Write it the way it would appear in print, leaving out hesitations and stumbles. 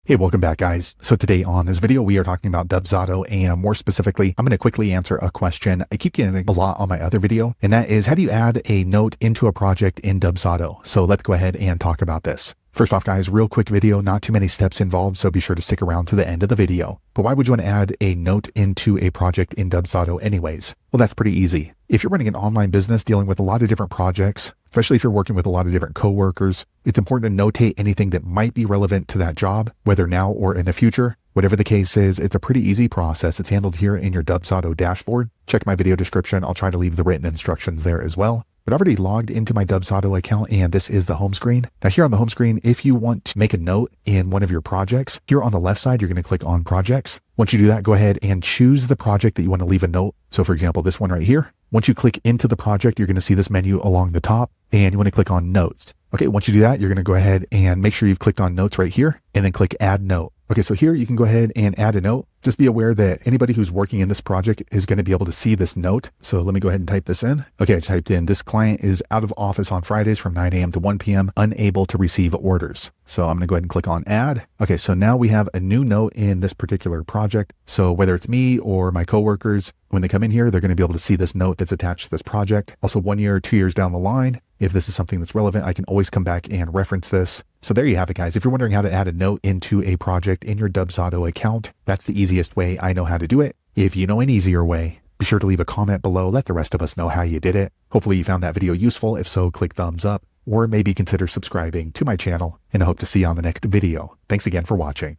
Hey, welcome back, guys. So today on this video, we are talking about Dubsado, and more specifically, I'm going to quickly answer a question I keep getting a lot on my other video, and that is, how do you add a note into a project in Dubsado? So let's go ahead and talk about this. First off, guys, real quick video, not too many steps involved, so be sure to stick around to the end of the video. But why would you want to add a note into a project in Dubsado anyways? Well, that's pretty easy. If you're running an online business dealing with a lot of different projects, especially if you're working with a lot of different coworkers, it's important to notate anything that might be relevant to that job, whether now or in the future. Whatever the case is, it's a pretty easy process. It's handled here in your Dubsado dashboard. Check my video description. I'll try to leave the written instructions there as well. But I've already logged into my Dubsado account, and this is the home screen. Now here on the home screen, if you want to make a note in one of your projects, here on the left side, you're going to click on projects. Once you do that, go ahead and choose the project that you want to leave a note. So for example, this one right here. Once you click into the project, you're going to see this menu along the top, and you want to click on notes. Okay, once you do that, you're going to go ahead and make sure you've clicked on notes right here, and then click add note. Okay, so here you can go ahead and add a note. Just be aware that anybody who's working in this project is going to be able to see this note. So let me go ahead and type this in. Okay, I typed in, this client is out of office on Fridays from 9 a.m. to 1 p.m., unable to receive orders. So I'm going to go ahead and click on add. Okay, so now we have a new note in this particular project. So whether it's me or my coworkers, when they come in here, they're going to be able to see this note that's attached to this project. Also, 1 year or 2 years down the line, if this is something that's relevant, I can always come back and reference this. So there you have it, guys. If you're wondering how to add a note into a project in your Dubsado account, that's the easiest way I know how to do it. If you know an easier way, be sure to leave a comment below. Let the rest of us know how you did it. Hopefully you found that video useful. If so, click thumbs up, or maybe consider subscribing to my channel, and I hope to see you on the next video. Thanks again for watching.